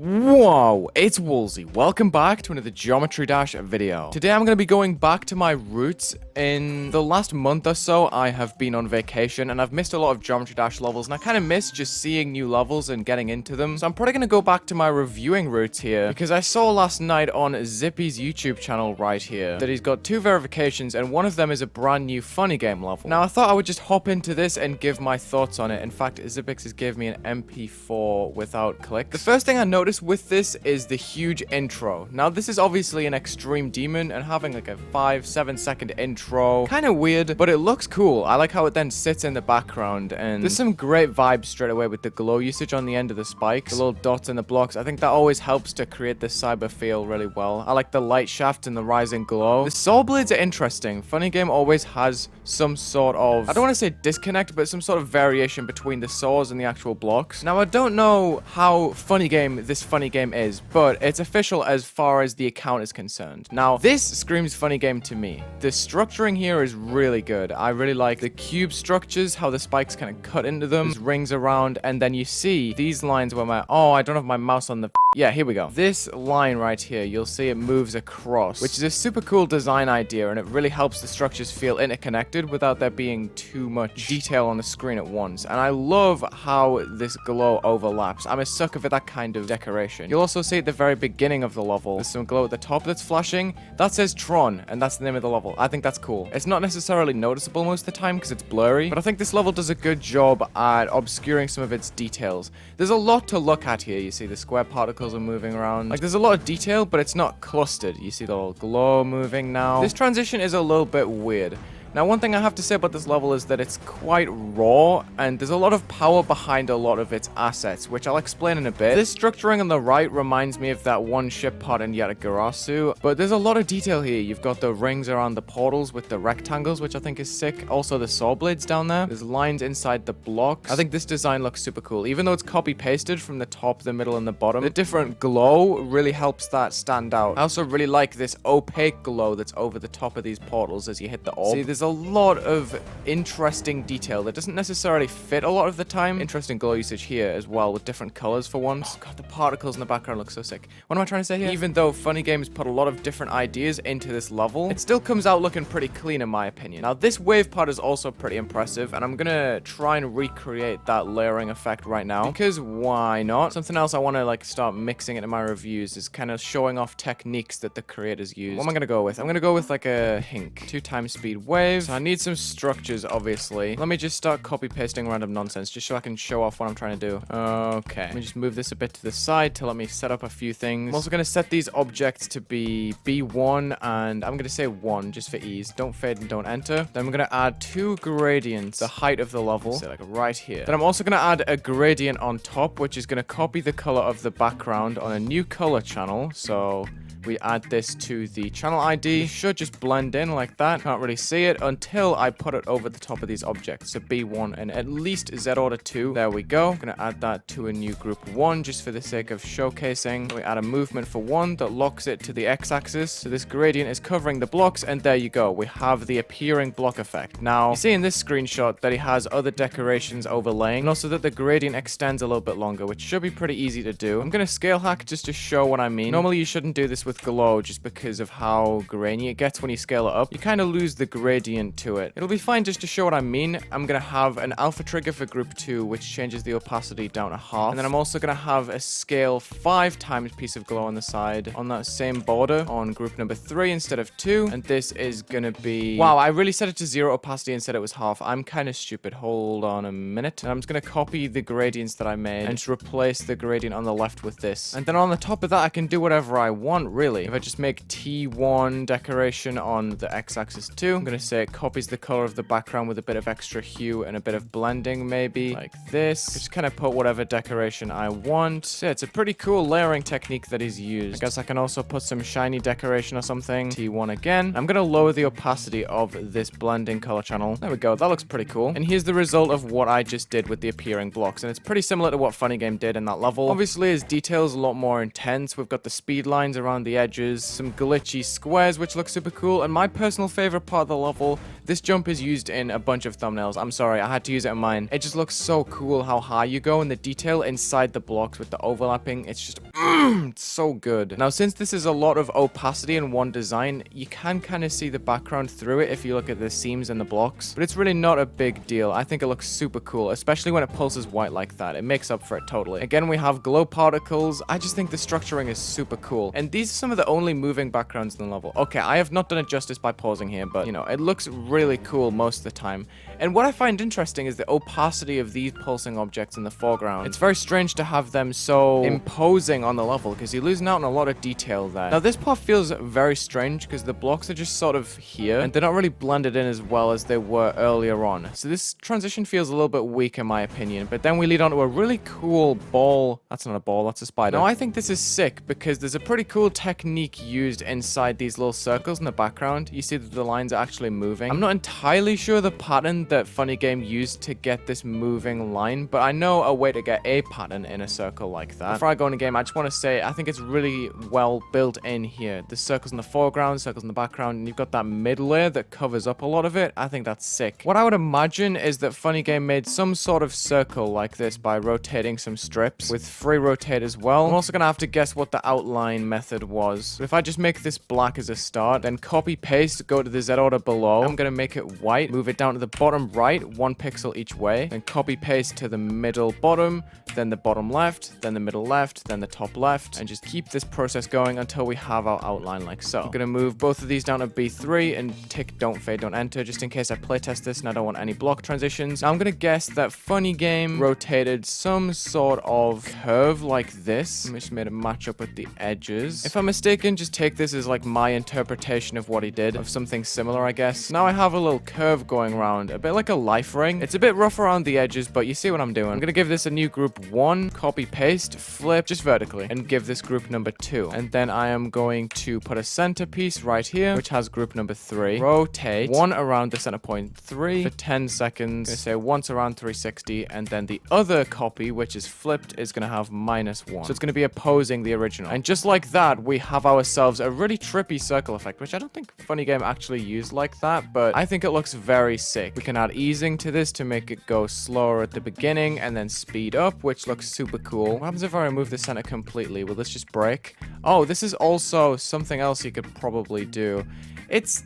Whoa, it's Wulzy. Welcome back to another Geometry Dash video. Today I'm going to be going back to my roots. In the last month or so, I have been on vacation and I've missed a lot of Geometry Dash levels, and I kind of miss just seeing new levels and getting into them. So I'm probably going to go back to my reviewing roots here because I saw last night on Zippy's YouTube channel right here that he's got 2 verifications and one of them is a brand new FunnyGame level. Now I thought I would just hop into this and give my thoughts on it. In fact, Zippix has gave me an MP4 without clicks. The first thing I noticed with this is the huge intro. Now this is obviously an Extreme Demon, and having like a 5-7 second intro, kind of weird, but it looks cool. I like how it then sits in the background, and there's some great vibes straight away with the glow usage on the end of the spikes, the little dots in the blocks. I think that always helps to create this cyber feel really well. I like the light shaft and the rising glow. The saw blades are interesting. FunnyGame always has some sort of, I don't want to say disconnect, but some sort of variation between the saws and the actual blocks. Now I don't know how FunnyGame this FunnyGame is, but it's official as far as the account is concerned. Now this screams FunnyGame to me. The structuring here is really good. I really like the cube structures, how the spikes kind of cut into them, rings around, and then you see these lines where I don't have my mouse on the yeah, here we go. This line right here, you'll see it moves across, which is a super cool design idea, and it really helps the structures feel interconnected without there being too much detail on the screen at once. And I love how this glow overlaps. I'm a sucker for that kind of decoration. You'll also see at the very beginning of the level, there's some glow at the top that's flashing. That says Tron, and that's the name of the level. I think that's cool. It's not necessarily noticeable most of the time because it's blurry, but I think this level does a good job at obscuring some of its details. There's a lot to look at here. You see the square particles are moving around. Like, there's a lot of detail, but it's not clustered. You see the little glow moving now. This transition is a little bit weird. Now, one thing I have to say about this level is that it's quite raw, and there's a lot of power behind a lot of its assets, which I'll explain in a bit. This structuring on the right reminds me of that one ship pod in Yatagarasu, but there's a lot of detail here. You've got the rings around the portals with the rectangles, which I think is sick. Also, the saw blades down there. There's lines inside the blocks. I think this design looks super cool. Even though it's copy-pasted from the top, the middle, and the bottom, the different glow really helps that stand out. I also really like this opaque glow that's over the top of these portals as you hit the orb. See, there's a lot of interesting detail that doesn't necessarily fit a lot of the time. Interesting glow usage here as well with different colors for once. Oh god, the particles in the background look so sick. What am I trying to say here? Even though FunnyGame has put a lot of different ideas into this level, it still comes out looking pretty clean in my opinion. Now this wave pod is also pretty impressive, and I'm gonna try and recreate that layering effect right now because why not? Something else I want to like start mixing into my reviews is kind of showing off techniques that the creators use. What am I gonna go with? I'm gonna go with like a Hink 2 times speed wave. So I need some structures, obviously. Let me just start copy-pasting random nonsense, just so I can show off what I'm trying to do. Okay. Let me just move this a bit to the side to let me set up a few things. I'm also going to set these objects to be B1, and I'm going to say 1, just for ease. Don't fade and don't enter. Then we're going to add 2 gradients, the height of the level. So like right here. Then I'm also going to add a gradient on top, which is going to copy the color of the background on a new color channel. So we add this to the channel ID. It should just blend in like that. Can't really see it until I put it over the top of these objects. So B1 and at least Z order 2. There we go. I'm gonna add that to a new group 1 just for the sake of showcasing. We add a movement for 1 that locks it to the x-axis. So this gradient is covering the blocks, and there you go. We have the appearing block effect. Now, you see in this screenshot that it has other decorations overlaying, and also that the gradient extends a little bit longer, which should be pretty easy to do. I'm gonna scale hack just to show what I mean. Normally, you shouldn't do this with glow just because of how grainy it gets when you scale it up. You kind of lose the gradient to it. It'll be fine just to show what I mean. I'm gonna have an alpha trigger for group 2, which changes the opacity down to half, and then I'm also gonna have a scale 5 times piece of glow on the side on that same border on group number 3 instead of 2, and this is gonna be, wow, I really set it to 0 opacity and said it was half. I'm kind of stupid. Hold on a minute. And I'm just gonna copy the gradients that I made and just replace the gradient on the left with this, and then on the top of that I can do whatever I want really. If I just make T1 decoration on the x-axis too, I'm gonna say it copies the color of the background with a bit of extra hue and a bit of blending, maybe like this. Just kind of put whatever decoration I want. So yeah, it's a pretty cool layering technique that is used. I guess I can also put some shiny decoration or something. T1 again. I'm gonna lower the opacity of this blending color channel. There we go. That looks pretty cool. And here's the result of what I just did with the appearing blocks, and it's pretty similar to what FunnyGame did in that level. Obviously, his detail's a lot more intense. We've got the speed lines around the edges, some glitchy squares, which look super cool, and my personal favorite part of the level, this jump is used in a bunch of thumbnails. I'm sorry, I had to use it in mine. It just looks so cool how high you go, and the detail inside the blocks with the overlapping, it's just It's so good. Now, since this is a lot of opacity in one design, you can kind of see the background through it if you look at the seams and the blocks, but it's really not a big deal. I think it looks super cool, especially when it pulses white like that. It makes up for it totally. Again, we have glow particles. I just think the structuring is super cool, and these are some of the only moving backgrounds in the level. Okay, I have not done it justice by pausing here, but you know, it looks really cool most of the time. And what I find interesting is the opacity of these pulsing objects in the foreground. It's very strange to have them so imposing on the level, because you're losing out on a lot of detail there. Now, this part feels very strange because the blocks are just sort of here, and they're not really blended in as well as they were earlier on. So this transition feels a little bit weak in my opinion, but then we lead on to a really cool ball. That's not a ball, that's a spider. Now, I think this is sick because there's a pretty cool technique used inside these little circles in the background. You see that the lines are actually moving. I'm not entirely sure the pattern that FunnyGame used to get this moving line, but I know a way to get a pattern in a circle like that. Before I go in the game, I just want to say I think it's really well built in here. The circles in the foreground, circles in the background, and you've got that mid layer that covers up a lot of it. I think that's sick. What I would imagine is that FunnyGame made some sort of circle like this by rotating some strips with free rotate as well. I'm also gonna have to guess what the outline method was. But if I just make this black as a start, then copy paste, go to the Z order below. I'm gonna make it white, move it down to the bottom right, 1 pixel each way, then copy paste to the middle bottom, then the bottom left, then the middle left, then the top left, and just keep this process going until we have our outline like so. I'm gonna move both of these down to B3 and tick don't fade, don't enter, just in case I playtest this and I don't want any block transitions. Now I'm gonna guess that FunnyGame rotated some sort of curve like this. I just made it match up with the edges. If I'm mistaken, just take this as like my interpretation of what he did, of something similar, I guess. Now I have a little curve going around, a bit like a life ring. It's a bit rough around the edges, but you see what I'm doing. I'm gonna give this a new group 1, copy paste, flip just vertically, and give this group number 2. And then I am going to put a centerpiece right here, which has group number 3. Rotate 1 around the center point 3 for 10 seconds. I'm gonna say once around 360, and then the other copy, which is flipped, is gonna have -1. So it's gonna be opposing the original. And just like that, we have ourselves a really trippy circle effect, which I don't think FunnyGame actually used like that, but I think it looks very sick. We can add easing to this to make it go slower at the beginning and then speed up, which looks super cool. What happens if I remove the center completely? Will this just break? Oh, this is also something else you could probably do. It's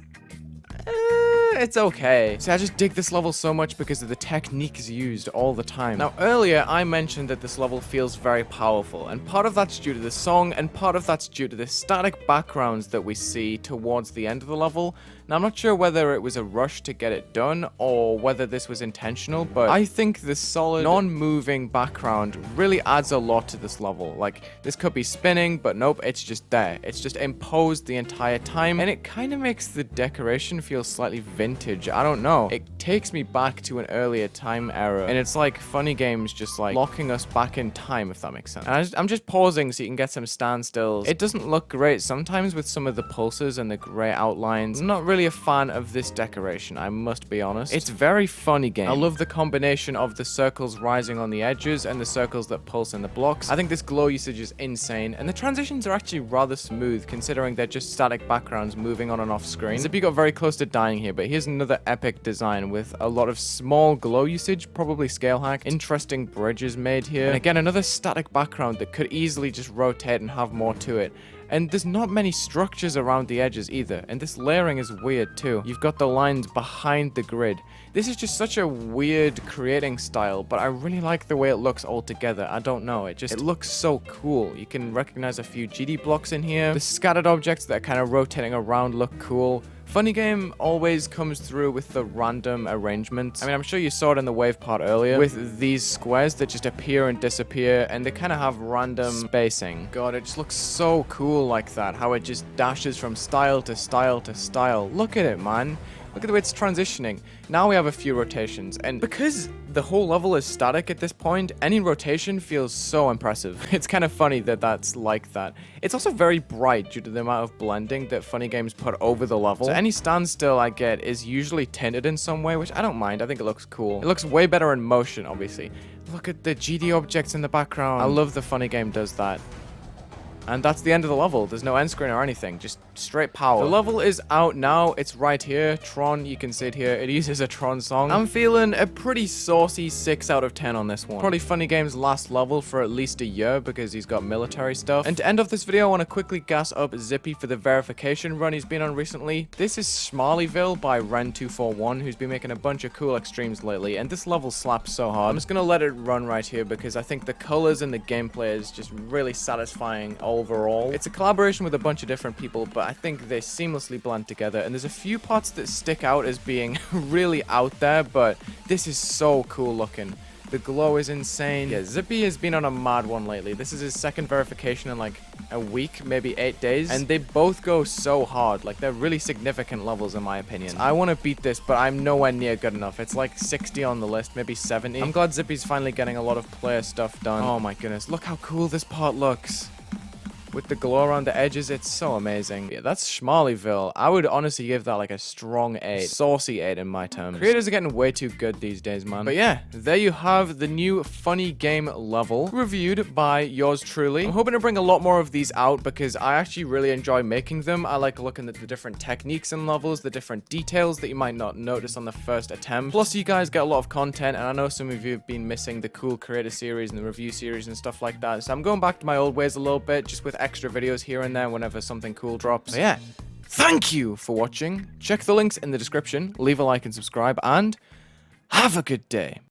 okay. See, I just dig this level so much because of the techniques used all the time. Now, earlier, I mentioned that this level feels very powerful, and part of that's due to the song, and part of that's due to the static backgrounds that we see towards the end of the level. Now, I'm not sure whether it was a rush to get it done, or whether this was intentional, but I think the solid, non-moving background really adds a lot to this level. Like, this could be spinning, but nope, it's just there. It's just imposed the entire time, and it kind of makes the decoration feel slightly vintage. I don't know. It takes me back to an earlier time era, and it's like FunnyGame's just like locking us back in time, if that makes sense. And I'm just pausing so you can get some standstills. It doesn't look great sometimes with some of the pulses and the gray outlines. I'm not really a fan of this decoration, I must be honest. It's very FunnyGame. I love the combination of the circles rising on the edges and the circles that pulse in the blocks. I think this glow usage is insane, and the transitions are actually rather smooth considering they're just static backgrounds moving on and off screen. Zippy got very close to dying here, but here's another epic design with a lot of small glow usage, probably scale hacked. Interesting bridges made here. And again, another static background that could easily just rotate and have more to it. And there's not many structures around the edges either, and this layering is weird too. You've got the lines behind the grid. This is just such a weird creating style, but I really like the way it looks all together. I don't know, it looks so cool. You can recognize a few GD blocks in here. The scattered objects that are kind of rotating around look cool. FunnyGame always comes through with the random arrangements. I mean, I'm sure you saw it in the wave part earlier with these squares that just appear and disappear, and they kind of have random spacing. God, it just looks so cool like that, how it just dashes from style to style to style. Look at it, man. Look at the way it's transitioning. Now we have a few rotations, and because the whole level is static at this point, any rotation feels so impressive. It's kind of funny that that's like that. It's also very bright due to the amount of blending that FunnyGame's put over the level. So any standstill I get is usually tinted in some way, which I don't mind. I think it looks cool. It looks way better in motion, obviously. Look at the GD objects in the background. I love the FunnyGame does that. And that's the end of the level. There's no end screen or anything, just straight power. The level is out now. It's right here. Tron, you can see it here. It uses a Tron song. I'm feeling a pretty saucy 6 out of 10 on this one. Probably FunnyGame's last level for at least a year because he's got military stuff. And to end off this video, I want to quickly gas up Zippy for the verification run he's been on recently. This is Schmarleyville by Ren241, who's been making a bunch of cool extremes lately, and this level slaps so hard. I'm just gonna let it run right here because I think the colors and the gameplay is just really satisfying overall. It's a collaboration with a bunch of different people, but I think they seamlessly blend together, and there's a few parts that stick out as being really out there, but this is so cool looking. The glow is insane. Yeah, Zippy has been on a mad one lately. This is his second verification in like a week, maybe 8 days. And they both go so hard. Like, they're really significant levels in my opinion. I want to beat this, but I'm nowhere near good enough. It's like 60 on the list, maybe 70. I'm glad Zippy's finally getting a lot of player stuff done. Oh my goodness, look how cool this part looks. With the glow around the edges, it's so amazing. Yeah, that's Schmarleyville. I would honestly give that like a strong 8. Saucy 8 in my terms. Creators are getting way too good these days, man. But yeah, there you have the new FunnyGame level reviewed by yours truly. I'm hoping to bring a lot more of these out because I actually really enjoy making them. I like looking at the different techniques and levels, the different details that you might not notice on the first attempt. Plus, you guys get a lot of content, and I know some of you have been missing the cool creator series and the review series and stuff like that. So I'm going back to my old ways a little bit, just with extra videos here and there whenever something cool drops. But yeah, thank you for watching. Check the links in the description, leave a like and subscribe, and have a good day.